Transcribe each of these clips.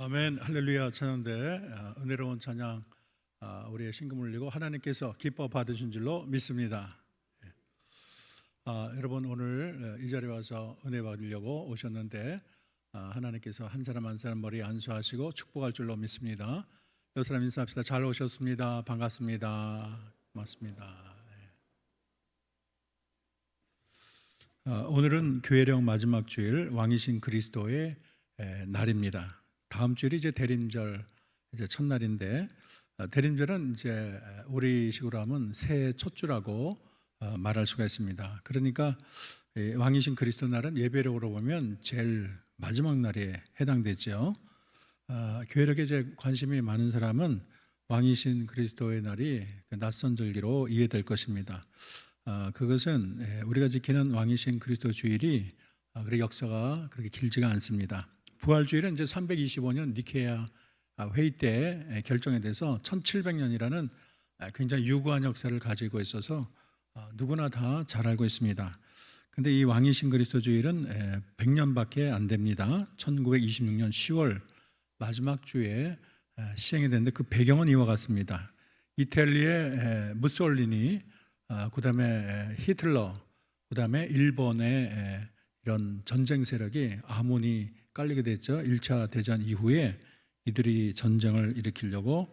아멘, 할렐루야. 찬양대 은혜로운 찬양 우리의 신금을 올리고 하나님께서 기뻐 받으신 줄로 믿습니다. 여러분 오늘 이 자리에 와서 은혜 받으려고 오셨는데 하나님께서 한 사람 한 사람 머리에 안수하시고 축복할 줄로 믿습니다. 여러 사람 인사합시다. 잘 오셨습니다. 반갑습니다. 고맙습니다. 오늘은 교회령 마지막 주일 왕이신 그리스도의 날입니다. 다음 주일이 이제 대림절 이제 첫날인데 대림절은 이제 우리식으로 하면 새해 첫 주라고 말할 수가 있습니다. 그러니까 왕이신 그리스도 날은 예배력으로 보면 제일 마지막 날에 해당되죠. 교회력에 이제 관심이 많은 사람은 왕이신 그리스도의 날이 낯선 절기로 이해될 것입니다. 그것은 우리가 지키는 왕이신 그리스도 주일이 그렇게 역사가 그렇게 길지가 않습니다. 부활주일은 이제 325년 니케아 회의 때 결정이 돼서 1700년이라는 굉장히 유구한 역사를 가지고 있어서 누구나 다 잘 알고 있습니다. 근데 이 왕이신 그리스도 주일은 100년밖에 안 됩니다. 1926년 10월 마지막 주에 시행이 됐는데 그 배경은 이와 같습니다. 이탈리아의 무솔리니, 그다음에 히틀러, 그다음에 일본의 이런 전쟁 세력이 아몬이 깔리게 됐죠. 1차 대전 이후에 이들이 전쟁을 일으키려고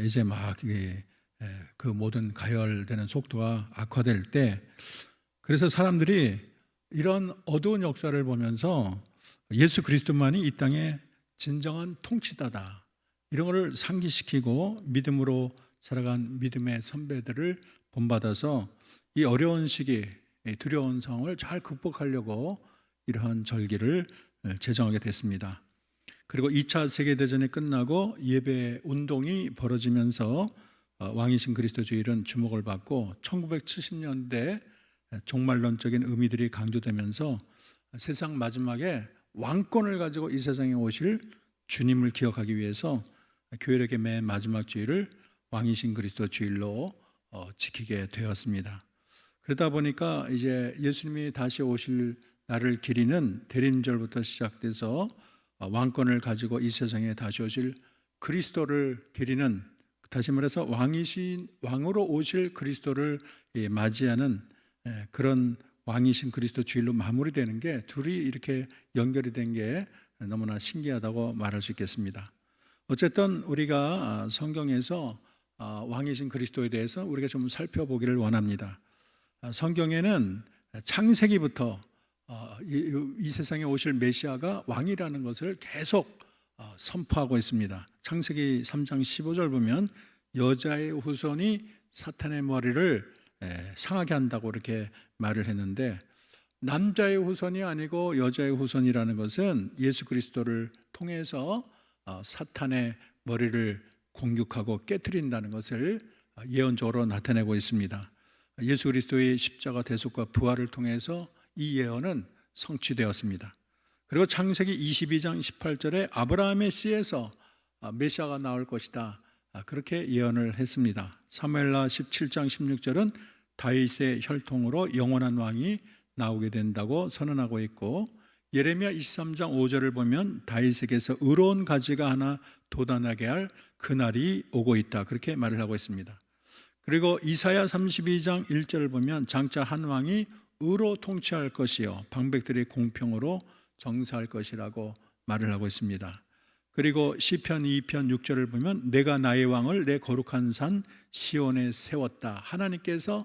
이제 막 그 모든 가열되는 속도가 악화될 때, 그래서 사람들이 이런 어두운 역사를 보면서 예수 그리스도만이 이 땅의 진정한 통치자다, 이런 것을 상기시키고 믿음으로 살아간 믿음의 선배들을 본받아서 이 어려운 시기, 두려운 상황을 잘 극복하려고 이러한 절기를 제정하게 됐습니다. 그리고 2차 세계대전이 끝나고 예배 운동이 벌어지면서 왕이신 그리스도 주일은 주목을 받고 1970년대 종말론적인 의미들이 강조되면서 세상 마지막에 왕권을 가지고 이 세상에 오실 주님을 기억하기 위해서 교회력의 맨 마지막 주일을 왕이신 그리스도 주일로 지키게 되었습니다. 그러다 보니까 이제 예수님이 다시 오실 날을 기리는 대림절부터 시작돼서 왕권을 가지고 이 세상에 다시 오실 그리스도를 기리는, 다시 말해서 왕으로 오실 그리스도를 맞이하는 그런 왕이신 그리스도 주일로 마무리되는 게, 둘이 이렇게 연결이 된 게 너무나 신기하다고 말할 수 있겠습니다. 어쨌든 우리가 성경에서 왕이신 그리스도에 대해서 우리가 좀 살펴보기를 원합니다. 성경에는 창세기부터 이 세상에 오실 메시아가 왕이라는 것을 계속 선포하고 있습니다. 창세기 3장 15절 보면 여자의 후손이 사탄의 머리를 상하게 한다고 이렇게 말을 했는데, 남자의 후손이 아니고 여자의 후손이라는 것은 예수 그리스도를 통해서 사탄의 머리를 공격하고 깨트린다는 것을 예언적으로 나타내고 있습니다. 예수 그리스도의 십자가 대속과 부활을 통해서 이 예언은 성취되었습니다. 그리고 창세기 22장 18절에 아브라함의 씨에서 메시아가 나올 것이다, 그렇게 예언을 했습니다. 사무엘하 17장 16절은 다윗의 혈통으로 영원한 왕이 나오게 된다고 선언하고 있고, 예레미야 23장 5절을 보면 다윗에게서 의로운 가지가 하나 돋아나게 할 그날이 오고 있다, 그렇게 말을 하고 있습니다. 그리고 이사야 32장 1절을 보면 장차 한 왕이 의로 통치할 것이요 방백들이 공평으로 정사할 것이라고 말을 하고 있습니다. 그리고 시편 2편 6절을 보면 내가 나의 왕을 내 거룩한 산 시온에 세웠다, 하나님께서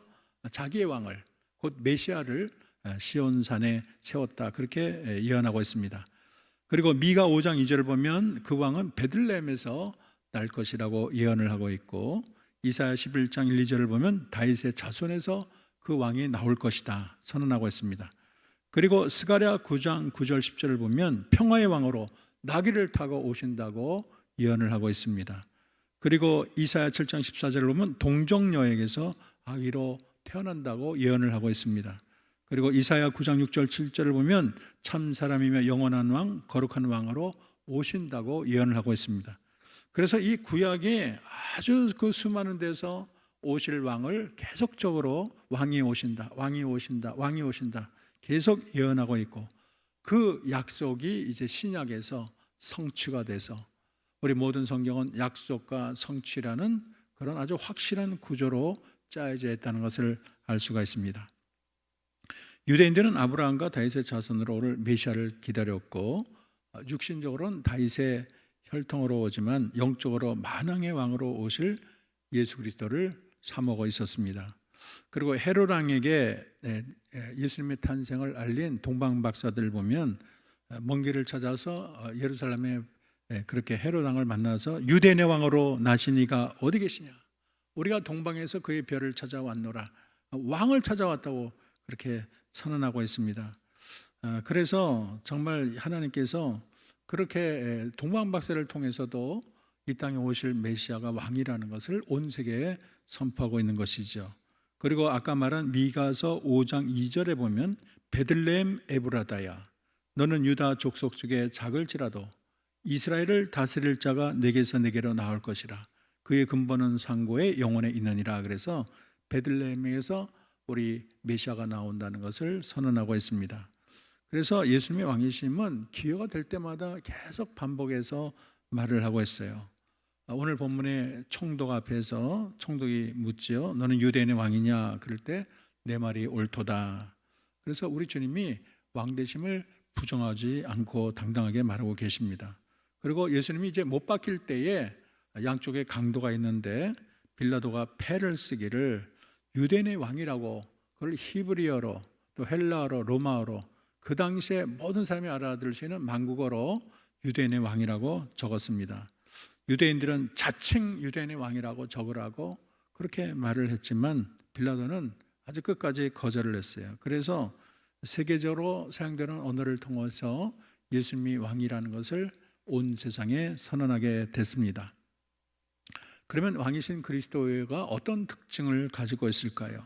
자기의 왕을, 곧 메시아를 시온산에 세웠다, 그렇게 예언하고 있습니다. 그리고 미가 5장 2절을 보면 그 왕은 베들레헴에서 날 것이라고 예언을 하고 있고, 이사야 11장 1, 2절을 보면 다윗의 자손에서 그 왕이 나올 것이다 선언하고 있습니다. 그리고 스가랴 9장 9절 10절을 보면 평화의 왕으로 나귀를 타고 오신다고 예언을 하고 있습니다. 그리고 이사야 7장 14절을 보면 동정녀에게서 아기로 태어난다고 예언을 하고 있습니다. 그리고 이사야 9장 6절 7절을 보면 참 사람이며 영원한 왕 거룩한 왕으로 오신다고 예언을 하고 있습니다. 그래서 이 구약이 아주 그 수많은 데서 오실 왕을 계속적으로 왕이 오신다, 왕이 오신다, 왕이 오신다 계속 예언하고 있고, 그 약속이 이제 신약에서 성취가 돼서 우리 모든 성경은 약속과 성취라는 그런 아주 확실한 구조로 짜여져 있다는 것을 알 수가 있습니다. 유대인들은 아브라함과 다윗의 자손으로 올 메시아를 기다렸고 육신적으로는 다윗의 혈통으로 오지만 영적으로 만왕의 왕으로 오실 예수 그리스도를 사모하고 있었습니다. 그리고 헤롯 왕에게 예수님의 탄생을 알린 동방 박사들 보면 먼 길을 찾아서 예루살렘에 그렇게 헤롯 왕을 만나서 유대인의 왕으로 나신 이가 어디 계시냐? 우리가 동방에서 그의 별을 찾아왔노라. 왕을 찾아왔다고 그렇게 선언하고 있습니다. 그래서 정말 하나님께서 그렇게 동방 박사를 통해서도 이 땅에 오실 메시아가 왕이라는 것을 온 세계에 선포하고 있는 것이죠. 그리고 아까 말한 미가서 5장 2절에 보면 베들레헴 에브라다야 너는 유다 족속 중에 작을지라도 이스라엘을 다스릴 자가 내게서 내게로 나올 것이라 그의 근본은 상고에 영원에 있느니라. 그래서 베들레헴에서 우리 메시아가 나온다는 것을 선언하고 있습니다. 그래서 예수님의 왕이심은 기회가 될 때마다 계속 반복해서 말을 하고 있어요. 오늘 본문의 총독 앞에서 총독이 묻지요. 너는 유대인의 왕이냐? 그럴 때 내 말이 옳도다. 그래서 우리 주님이 왕되심을 부정하지 않고 당당하게 말하고 계십니다. 그리고 예수님이 이제 못 박힐 때에 양쪽에 강도가 있는데 빌라도가 패를 쓰기를 유대인의 왕이라고 그걸 히브리어로 또 헬라어로 로마어로 그 당시에 모든 사람이 알아들을 수 있는 만국어로 유대인의 왕이라고 적었습니다. 유대인들은 자칭 유대인의 왕이라고 적으라고 그렇게 말을 했지만 빌라도는 아주 끝까지 거절을 했어요. 그래서 세계적으로 사용되는 언어를 통해서 예수님이 왕이라는 것을 온 세상에 선언하게 됐습니다. 그러면 왕이신 그리스도가 어떤 특징을 가지고 있을까요?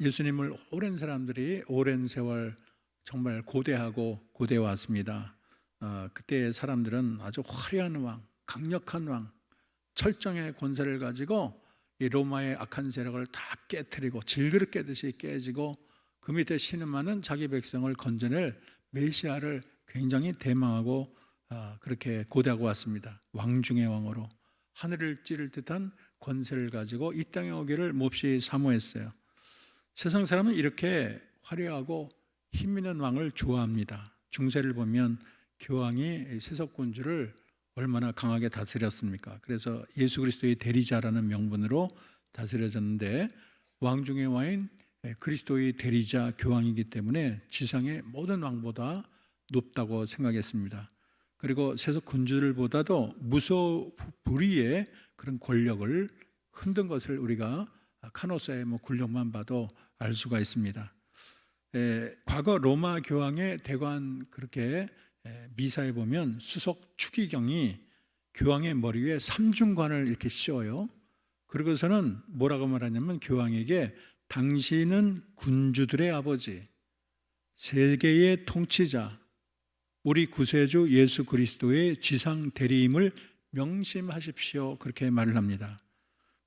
예수님을 오랜 사람들이 오랜 세월 정말 고대하고 고대해 왔습니다. 그때의 사람들은 아주 화려한 왕, 강력한 왕, 철정의 권세를 가지고 이 로마의 악한 세력을 다 깨트리고 질그릇 깨듯이 깨지고 그 밑에 신음하는 자기 백성을 건져낼 메시아를 굉장히 대망하고 그렇게 고대하고 왔습니다. 왕 중의 왕으로 하늘을 찌를 듯한 권세를 가지고 이 땅에 오기를 몹시 사모했어요. 세상 사람은 이렇게 화려하고 힘 있는 왕을 좋아합니다. 중세를 보면 교황이 세속군주를 얼마나 강하게 다스렸습니까? 그래서 예수 그리스도의 대리자라는 명분으로 다스려졌는데 왕 중의 왕인 그리스도의 대리자 교황이기 때문에 지상의 모든 왕보다 높다고 생각했습니다. 그리고 세속 군주들보다도 무소불위의 그런 권력을 흔든 것을 우리가 카노사의 굴력만 봐도 알 수가 있습니다. 과거 로마 교황의 대관 그렇게 미사에 보면 수석 추기경이 교황의 머리 위에 삼중관을 이렇게 씌워요. 그러고서는 뭐라고 말하냐면 교황에게 당신은 군주들의 아버지, 세계의 통치자, 우리 구세주 예수 그리스도의 지상 대리임을 명심하십시오. 그렇게 말을 합니다.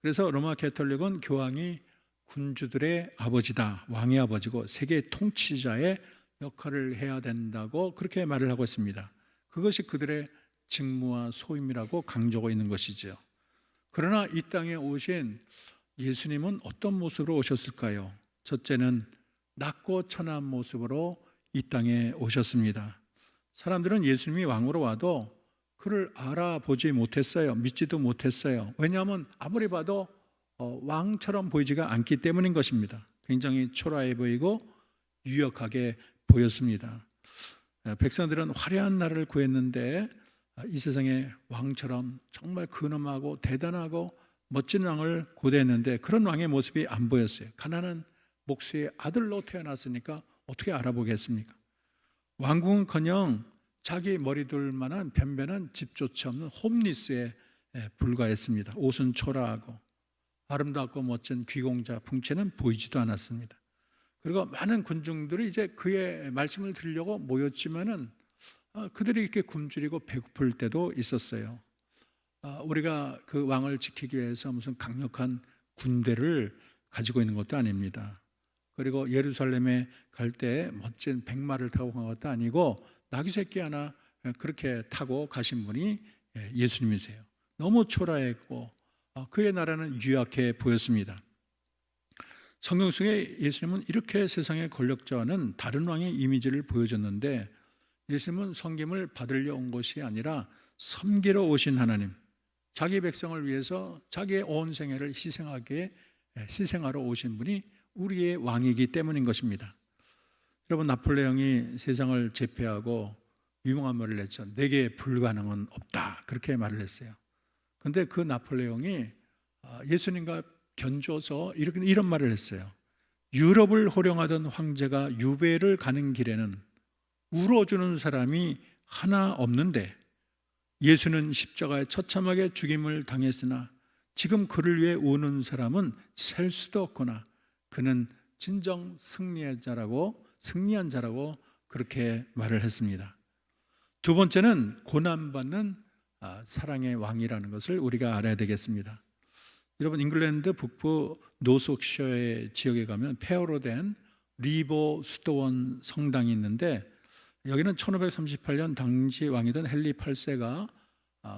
그래서 로마 가톨릭은 교황이 군주들의 아버지다, 왕의 아버지고 세계 통치자의 역할을 해야 된다고 그렇게 말을 하고 있습니다. 그것이 그들의 직무와 소임이라고 강조하고 있는 것이죠. 그러나 이 땅에 오신 예수님은 어떤 모습으로 오셨을까요? 첫째는 낮고 천한 모습으로 이 땅에 오셨습니다. 사람들은 예수님이 왕으로 와도 그를 알아보지 못했어요. 믿지도 못했어요. 왜냐하면 아무리 봐도 왕처럼 보이지가 않기 때문인 것입니다. 굉장히 초라해 보이고 유력하게 보였습니다. 백성들은 화려한 나라를 구했는데 이 세상에 왕처럼 정말 근엄하고 대단하고 멋진 왕을 고대했는데 그런 왕의 모습이 안 보였어요. 가난한 목수의 아들로 태어났으니까 어떻게 알아보겠습니까? 왕궁은커녕 자기 머리 둘 만한 변변한 집조차 없는 홈리스에 불과했습니다. 옷은 초라하고 아름답고 멋진 귀공자 풍채는 보이지도 않았습니다. 그리고 많은 군중들이 이제 그의 말씀을 들으려고 모였지만은 그들이 이렇게 굶주리고 배고플 때도 있었어요. 우리가 그 왕을 지키기 위해서 무슨 강력한 군대를 가지고 있는 것도 아닙니다. 그리고 예루살렘에 갈 때 멋진 백마를 타고 간 것도 아니고 나귀 새끼 하나 그렇게 타고 가신 분이 예수님이세요. 너무 초라했고 그의 나라는 유약해 보였습니다. 성경 속에 예수님은 이렇게 세상의 권력자와는 다른 왕의 이미지를 보여줬는데, 예수님은 섬김을 받으려 온 것이 아니라 섬기러 오신 하나님, 자기 백성을 위해서 자기의 온 생애를 희생하러 오신 분이 우리의 왕이기 때문인 것입니다. 여러분, 나폴레옹이 세상을 제패하고 유명한 말을 했죠. 내게 불가능은 없다, 그렇게 말을 했어요. 그런데 그 나폴레옹이 예수님과 견줘서 이런 말을 했어요. 유럽을 호령하던 황제가 유배를 가는 길에는 울어주는 사람이 하나 없는데, 예수는 십자가에 처참하게 죽임을 당했으나 지금 그를 위해 우는 사람은 셀 수도 없거나 그는 진정 승리한 자라고 그렇게 말을 했습니다. 두 번째는 고난받는 사랑의 왕이라는 것을 우리가 알아야 되겠습니다. 여러분, 잉글랜드 북부 노스워크셔의 지역에 가면 폐허로 된 리버 수도원 성당이 있는데, 여기는 1538년 당시 왕이던 헨리 8세가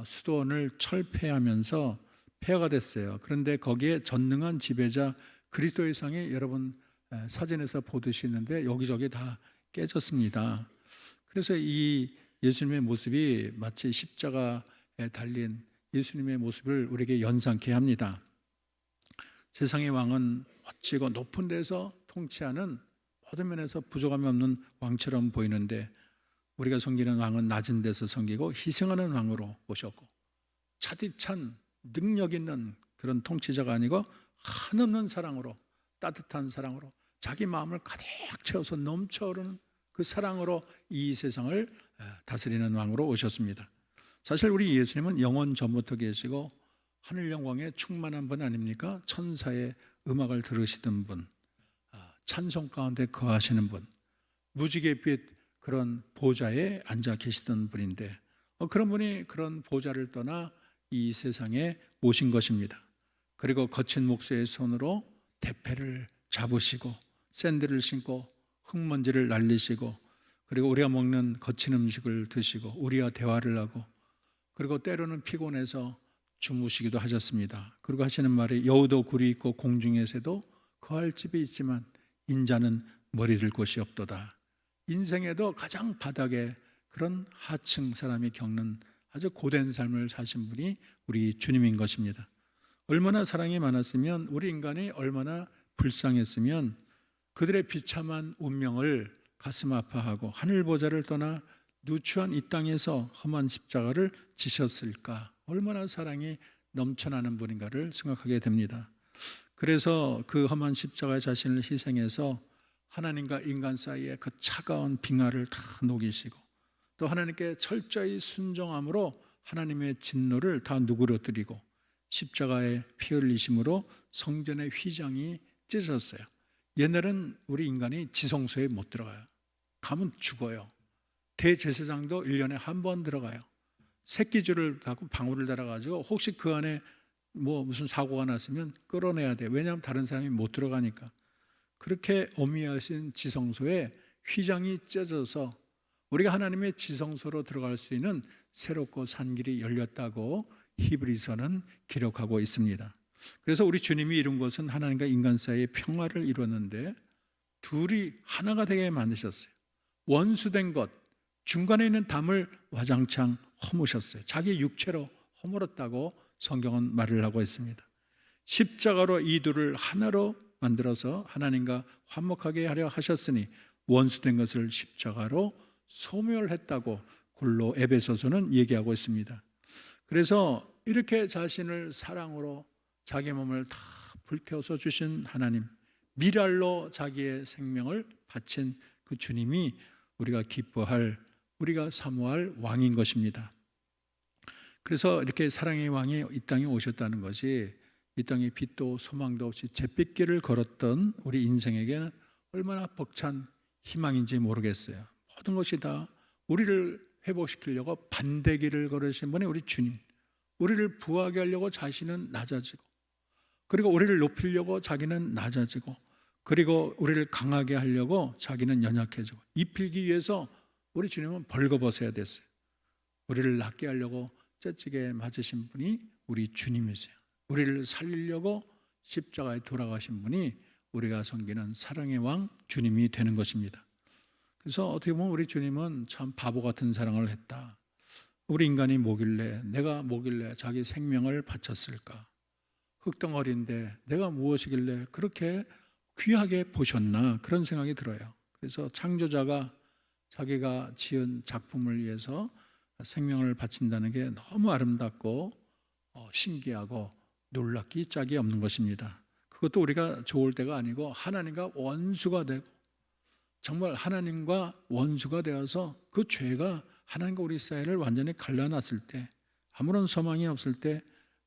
수도원을 철폐하면서 폐허가 됐어요. 그런데 거기에 전능한 지배자 그리스도의 상이 여러분 사진에서 보듯이 있는데 여기저기 다 깨졌습니다. 그래서 이 예수님의 모습이 마치 십자가에 달린 예수님의 모습을 우리에게 연상케 합니다. 세상의 왕은 멋지고 높은 데서 통치하는 모든 면에서 부족함이 없는 왕처럼 보이는데, 우리가 섬기는 왕은 낮은 데서 섬기고 희생하는 왕으로 오셨고, 차디찬 능력 있는 그런 통치자가 아니고 한없는 사랑으로, 따뜻한 사랑으로 자기 마음을 가득 채워서 넘쳐흐르는 그 사랑으로 이 세상을 다스리는 왕으로 오셨습니다. 사실 우리 예수님은 영원 전부터 계시고 하늘 영광에 충만한 분 아닙니까? 천사의 음악을 들으시던 분, 찬송 가운데 거하시는 분, 무지개빛 그런 보좌에 앉아 계시던 분인데, 그런 분이 그런 보좌를 떠나 이 세상에 오신 것입니다. 그리고 거친 목수의 손으로 대패를 잡으시고 샌들을 신고 흙먼지를 날리시고, 그리고 우리가 먹는 거친 음식을 드시고 우리와 대화를 하고, 그리고 때로는 피곤해서 주무시기도 하셨습니다. 그리고 하시는 말이 여우도 굴이 있고 공중의 새도 거할 집이 있지만 인자는 머리 들 곳이 없도다. 인생에도 가장 바닥에 그런 하층 사람이 겪는 아주 고된 삶을 사신 분이 우리 주님인 것입니다. 얼마나 사랑이 많았으면, 우리 인간이 얼마나 불쌍했으면 그들의 비참한 운명을 가슴 아파하고 하늘 보좌를 떠나 누추한 이 땅에서 험한 십자가를 지셨을까. 얼마나 사랑이 넘쳐나는 분인가를 생각하게 됩니다. 그래서 그 험한 십자가의 자신을 희생해서 하나님과 인간 사이에 그 차가운 빙하를 다 녹이시고, 또 하나님께 철저히 순종함으로 하나님의 진노를 다 누그러뜨리고 십자가에 피 흘리심으로 성전의 휘장이 찢어졌어요. 옛날은 우리 인간이 지성소에 못 들어가요. 가면 죽어요. 대제사장도 1년에 한 번 들어가요. 새끼줄을 달고 방울을 달아가지고 혹시 그 안에 무슨 사고가 났으면 끌어내야 돼. 왜냐하면 다른 사람이 못 들어가니까. 그렇게 엄미하신 지성소에 휘장이 찢어져서 우리가 하나님의 지성소로 들어갈 수 있는 새롭고 산 길이 열렸다고 히브리서는 기록하고 있습니다. 그래서 우리 주님이 이룬 것은 하나님과 인간 사이의 평화를 이루었는데, 둘이 하나가 되게 만드셨어요. 원수된 것, 중간에 있는 담을 와장창 허무셨어요. 자기 육체로 허물었다고 성경은 말을 하고 있습니다. 십자가로 이 둘을 하나로 만들어서 하나님과 화목하게 하려 하셨으니 원수된 것을 십자가로 소멸했다고 골로 에베소서는 얘기하고 있습니다. 그래서 이렇게 자신을 사랑으로 자기 몸을 다 불태워서 주신 하나님, 미랄로 자기의 생명을 바친 그 주님이 우리가 기뻐할, 우리가 사모할 왕인 것입니다. 그래서 이렇게 사랑의 왕이 이 땅에 오셨다는 것이, 이 땅에 빛도 소망도 없이 잿빛길을 걸었던 우리 인생에게는 얼마나 벅찬 희망인지 모르겠어요. 모든 것이 다 우리를 회복시키려고 반대길을 걸으신 분이 우리 주님, 우리를 부하게 하려고 자신은 낮아지고, 그리고 우리를 높이려고 자기는 낮아지고, 그리고 우리를 강하게 하려고 자기는 연약해지고, 입히기 위해서 우리 주님은 벌거벗어야 됐어요. 우리를 낫게 하려고 째찌게 맞으신 분이 우리 주님이세요. 우리를 살리려고 십자가에 돌아가신 분이 우리가 섬기는 사랑의 왕 주님이 되는 것입니다. 그래서 어떻게 보면 우리 주님은 참 바보 같은 사랑을 했다. 우리 인간이 뭐길래, 내가 뭐길래 자기 생명을 바쳤을까? 흙덩어리인데 내가 무엇이길래 그렇게 귀하게 보셨나? 그런 생각이 들어요. 그래서 창조자가 자기가 지은 작품을 위해서 생명을 바친다는 게 너무 아름답고 신기하고 놀랍기 짝이 없는 것입니다. 그것도 우리가 좋을 때가 아니고 하나님과 원수가 되고, 정말 하나님과 원수가 되어서 그 죄가 하나님과 우리 사이를 완전히 갈라놨을 때, 아무런 소망이 없을 때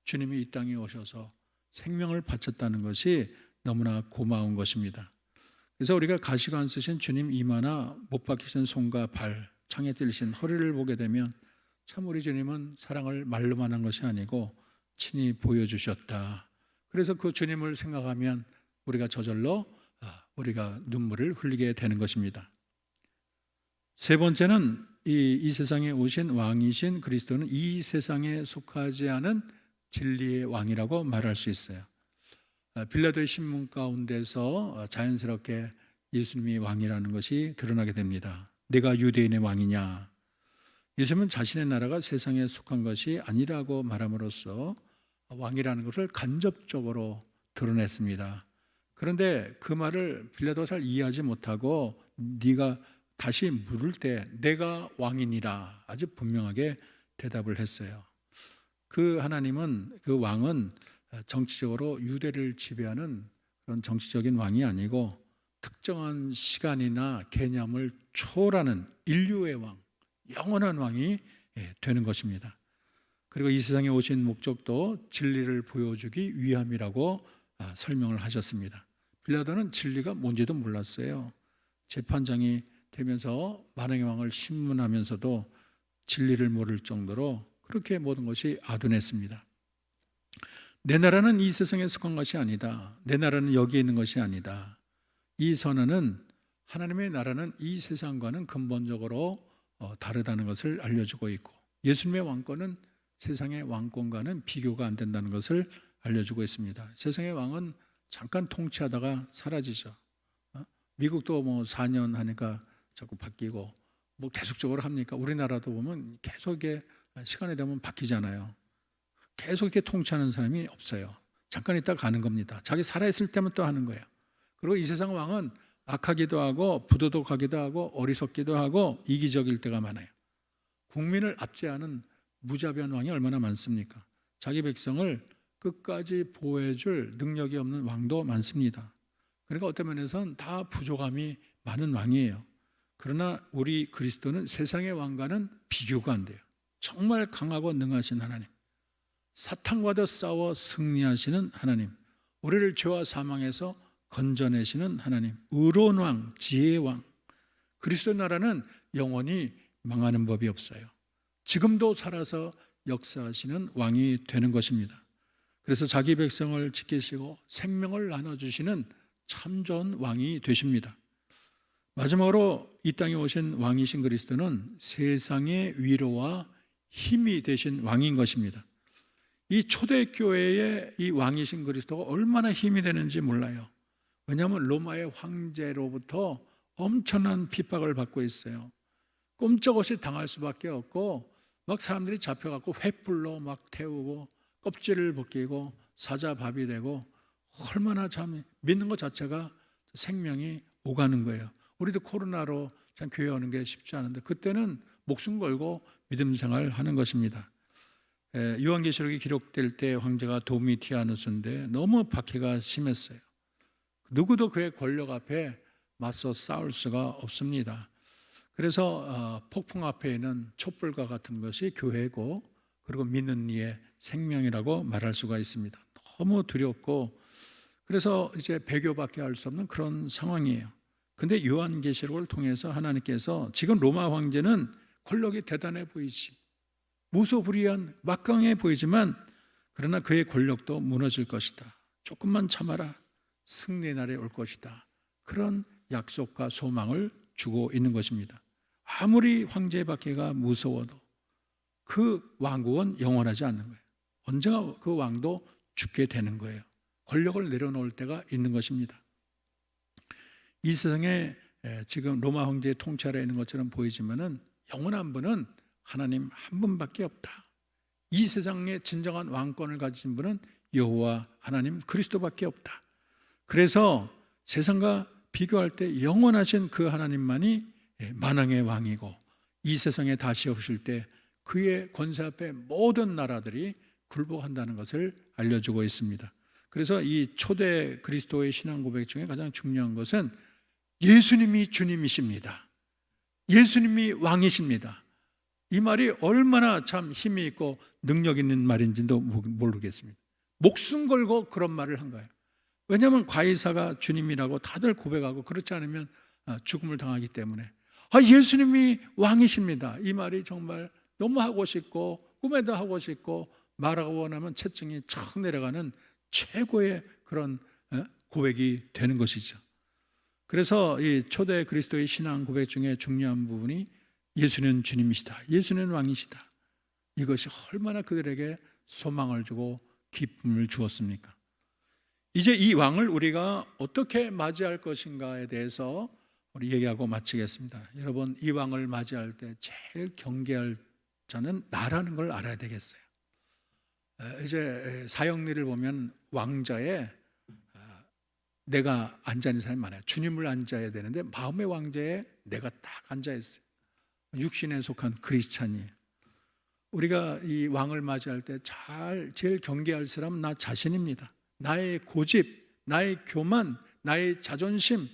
주님이 이 땅에 오셔서 생명을 바쳤다는 것이 너무나 고마운 것입니다. 그래서 우리가 가시관 쓰신 주님 이마나 못 박히신 손과 발, 창에 찔리신 허리를 보게 되면 참 우리 주님은 사랑을 말로만 한 것이 아니고 친히 보여주셨다. 그래서 그 주님을 생각하면 우리가 저절로 우리가 눈물을 흘리게 되는 것입니다. 세 번째는 이 세상에 오신 왕이신 그리스도는 이 세상에 속하지 않은 진리의 왕이라고 말할 수 있어요. 빌라도의 신문 가운데서 자연스럽게 예수님이 왕이라는 것이 드러나게 됩니다. 내가 유대인의 왕이냐? 예수님은 자신의 나라가 세상에 속한 것이 아니라고 말함으로써 왕이라는 것을 간접적으로 드러냈습니다. 그런데 그 말을 빌라도가 잘 이해하지 못하고 네가 다시 물을 때 내가 왕이니라 아주 분명하게 대답을 했어요. 그 하나님은, 그 왕은 정치적으로 유대를 지배하는 그런 정치적인 왕이 아니고 특정한 시간이나 개념을 초월하는 인류의 왕, 영원한 왕이 되는 것입니다. 그리고 이 세상에 오신 목적도 진리를 보여주기 위함이라고 설명을 하셨습니다. 빌라도는 진리가 뭔지도 몰랐어요. 재판장이 되면서 만왕의 왕을 신문하면서도 진리를 모를 정도로 그렇게 모든 것이 아둔했습니다. 내 나라는 이 세상에 속한 것이 아니다. 내 나라는 여기에 있는 것이 아니다. 이 선언은 하나님의 나라는 이 세상과는 근본적으로 다르다는 것을 알려주고 있고, 예수님의 왕권은 세상의 왕권과는 비교가 안 된다는 것을 알려주고 있습니다. 세상의 왕은 잠깐 통치하다가 사라지죠. 미국도 뭐 4년 하니까 자꾸 바뀌고 뭐 계속적으로 합니까? 우리나라도 보면 계속 시간이 되면 바뀌잖아요. 계속 이렇게 통치하는 사람이 없어요. 잠깐 있다 가는 겁니다. 자기 살아있을 때만 또 하는 거예요. 그리고 이 세상 왕은 악하기도 하고 부도덕하기도 하고 어리석기도 하고 이기적일 때가 많아요. 국민을 압제하는 무자비한 왕이 얼마나 많습니까? 자기 백성을 끝까지 보호해줄 능력이 없는 왕도 많습니다. 그러니까 어떤 면에서는 다 부족함이 많은 왕이에요. 그러나 우리 그리스도는 세상의 왕과는 비교가 안 돼요. 정말 강하고 능하신 하나님, 사탄과도 싸워 승리하시는 하나님, 우리를 죄와 사망에서 건져내시는 하나님, 의로운 왕, 지혜의 왕. 그리스도 나라는 영원히 망하는 법이 없어요. 지금도 살아서 역사하시는 왕이 되는 것입니다. 그래서 자기 백성을 지키시고 생명을 나눠주시는 참 좋은 왕이 되십니다. 마지막으로 이 땅에 오신 왕이신 그리스도는 세상의 위로와 힘이 되신 왕인 것입니다. 이 초대교회의 이 왕이신 그리스도가 얼마나 힘이 되는지 몰라요. 왜냐하면 로마의 황제로부터 엄청난 핍박을 받고 있어요. 꼼짝없이 당할 수밖에 없고, 막 사람들이 잡혀갖고 횃불로 막 태우고 껍질을 벗기고 사자밥이 되고, 얼마나 참 믿는 것 자체가 생명이 오가는 거예요. 우리도 코로나로 참 교회 오는 게 쉽지 않은데 그때는 목숨 걸고 믿음 생활 하는 것입니다. 요한계시록이 기록될 때 황제가 도미티아누스인데 너무 박해가 심했어요. 누구도 그의 권력 앞에 맞서 싸울 수가 없습니다. 그래서 폭풍 앞에는 촛불과 같은 것이 교회고, 그리고 믿는 이의 생명이라고 말할 수가 있습니다. 너무 두렵고, 그래서 이제 배교밖에 할 수 없는 그런 상황이에요. 근데 요한계시록을 통해서 하나님께서 지금 로마 황제는 권력이 대단해 보이지, 무소불위한 막강해 보이지만, 그러나 그의 권력도 무너질 것이다. 조금만 참아라. 승리의 날이 올 것이다. 그런 약속과 소망을 주고 있는 것입니다. 아무리 황제의 박해가 무서워도, 그 왕국은 영원하지 않는 거예요. 언젠가 그 왕도 죽게 되는 거예요. 권력을 내려놓을 때가 있는 것입니다. 이 세상에 지금 로마 황제의 통치 아래에 있는 것처럼 보이지만은 영원한 분은 하나님 한 분밖에 없다. 이 세상의 진정한 왕권을 가진 분은 여호와 하나님 그리스도밖에 없다. 그래서 세상과 비교할 때 영원하신 그 하나님만이 만왕의 왕이고, 이 세상에 다시 오실 때 그의 권세 앞에 모든 나라들이 굴복한다는 것을 알려주고 있습니다. 그래서 이 초대 그리스도의 신앙 고백 중에 가장 중요한 것은 예수님이 주님이십니다. 예수님이 왕이십니다. 이 말이 얼마나 참 힘이 있고 능력 있는 말인지도 모르겠습니다. 목숨 걸고 그런 말을 한 거예요. 왜냐하면 과의사가 주님이라고 다들 고백하고, 그렇지 않으면 죽음을 당하기 때문에 예수님이 왕이십니다. 이 말이 정말 너무 하고 싶고 꿈에도 하고 싶고 말하고 원하면 체증이 척 내려가는 최고의 그런 고백이 되는 것이죠. 그래서 이 초대 그리스도의 신앙 고백 중에 중요한 부분이 예수는 주님이시다, 예수는 왕이시다. 이것이 얼마나 그들에게 소망을 주고 기쁨을 주었습니까? 이제 이 왕을 우리가 어떻게 맞이할 것인가에 대해서 우리 얘기하고 마치겠습니다. 여러분, 이 왕을 맞이할 때 제일 경계할 자는 나라는 걸 알아야 되겠어요. 이제 사형리를 보면 왕자에 내가 앉아있는 사람이 많아요. 주님을 앉아야 되는데 마음의 왕자에 내가 딱 앉아있어요. 육신에 속한 크리스찬이. 우리가 이 왕을 맞이할 때 제일 경계할 사람은 나 자신입니다. 나의 고집, 나의 교만, 나의 자존심,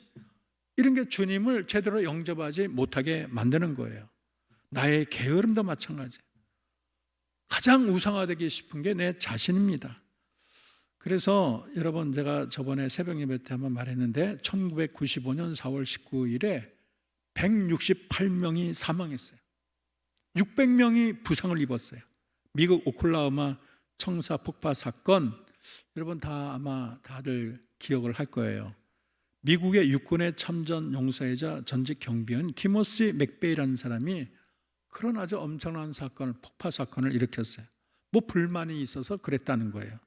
이런 게 주님을 제대로 영접하지 못하게 만드는 거예요. 나의 게으름도 마찬가지. 가장 우상화되기 싶은 게 내 자신입니다. 그래서 여러분, 제가 저번에 새벽 예배 때 한번 말했는데 1995년 4월 19일에 168명이 사망했어요. 600명이 부상을 입었어요. 미국 오클라호마 청사 폭파 사건, 여러분 아마 다들 기억을 할 거예요. 미국의 육군의 참전 용사이자 전직 경비원 티모시 맥베이라는 사람이 그런 아주 엄청난 사건을, 폭파 사건을 일으켰어요. 뭐 불만이 있어서 그랬다는 거예요.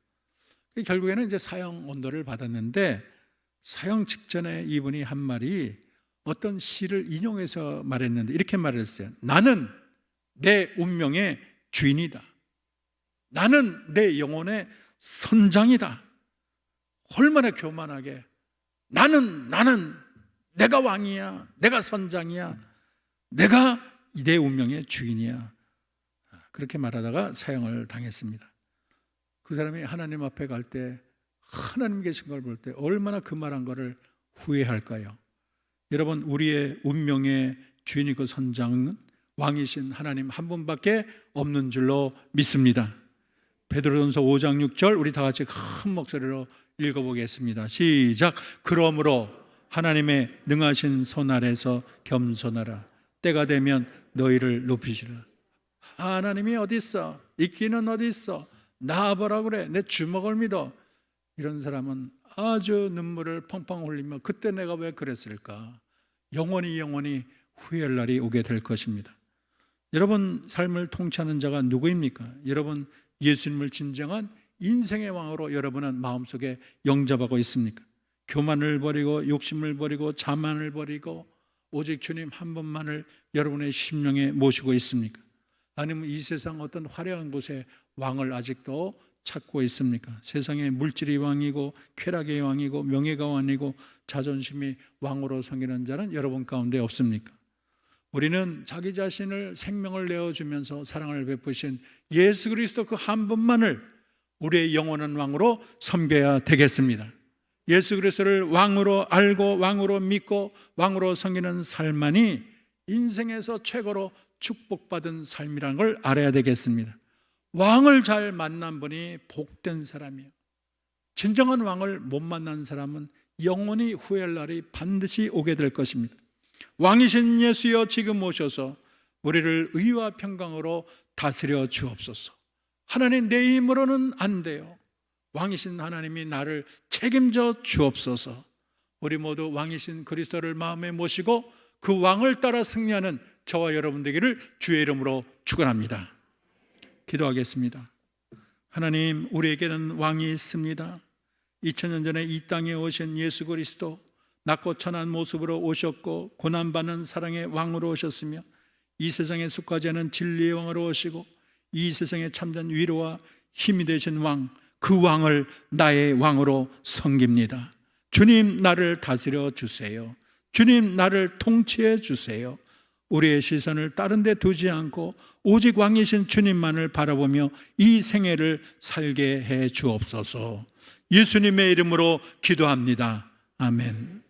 결국에는 이제 사형 언도를 받았는데, 사형 직전에 이분이 한 말이 어떤 시를 인용해서 말했는데 이렇게 말했어요. 나는 내 운명의 주인이다. 나는 내 영혼의 선장이다. 얼마나 교만하게, 나는 내가 왕이야, 내가 선장이야, 내가 내 운명의 주인이야. 그렇게 말하다가 사형을 당했습니다. 그 사람이 하나님 앞에 갈 때, 하나님 계신 걸 볼 때 얼마나 그 말한 거를 후회할까요? 여러분, 우리의 운명의 주인이고 선장은 왕이신 하나님 한 분밖에 없는 줄로 믿습니다. 베드로전서 5장 6절 우리 다 같이 큰 목소리로 읽어보겠습니다. 시작. 그러므로 하나님의 능하신 손 아래서 겸손하라. 때가 되면 너희를 높이시라. 하나님이 어디 있어? 있기는 어디 있어? 나와보라 그래. 내 주먹을 믿어. 이런 사람은 아주 눈물을 펑펑 흘리며 그때 내가 왜 그랬을까? 영원히 후회할 날이 오게 될 것입니다. 여러분 삶을 통치하는 자가 누구입니까? 여러분 예수님을 진정한 인생의 왕으로 여러분은 마음속에 영접하고 있습니까? 교만을 버리고 욕심을 버리고 자만을 버리고 오직 주님 한 분만을 여러분의 심령에 모시고 있습니까? 아니면 이 세상 어떤 화려한 곳에 왕을 아직도 찾고 있습니까? 세상의 물질이 왕이고 쾌락의 왕이고 명예가 왕이고 자존심이 왕으로 섬기는 자는 여러분 가운데 없습니까? 우리는 자기 자신을 생명을 내어주면서 사랑을 베푸신 예수 그리스도 그 한 분만을 우리의 영원한 왕으로 섬겨야 되겠습니다. 예수 그리스도를 왕으로 알고 왕으로 믿고 왕으로 섬기는 삶만이 인생에서 최고로 축복받은 삶이라는 걸 알아야 되겠습니다. 왕을 잘 만난 분이 복된 사람이에요. 진정한 왕을 못 만난 사람은 영원히 후회할 날이 반드시 오게 될 것입니다. 왕이신 예수여 지금 오셔서 우리를 의와 평강으로 다스려 주옵소서. 하나님, 내 힘으로는 안 돼요. 왕이신 하나님이 나를 책임져 주옵소서. 우리 모두 왕이신 그리스도를 마음에 모시고 그 왕을 따라 승리하는 저와 여러분 되기를 주의 이름으로 축원합니다. 기도하겠습니다. 하나님, 우리에게는 왕이 있습니다. 2000년 전에 이 땅에 오신 예수 그리스도, 낮고 천한 모습으로 오셨고 고난받는 사랑의 왕으로 오셨으며 이 세상에 속하지 않은 진리의 왕으로 오시고 이 세상에 참된 위로와 힘이 되신 왕, 그 왕을 나의 왕으로 섬깁니다. 주님, 나를 다스려 주세요. 주님, 나를 통치해 주세요. 우리의 시선을 다른 데 두지 않고 오직 왕이신 주님만을 바라보며 이 생애를 살게 해 주옵소서. 예수님의 이름으로 기도합니다. 아멘.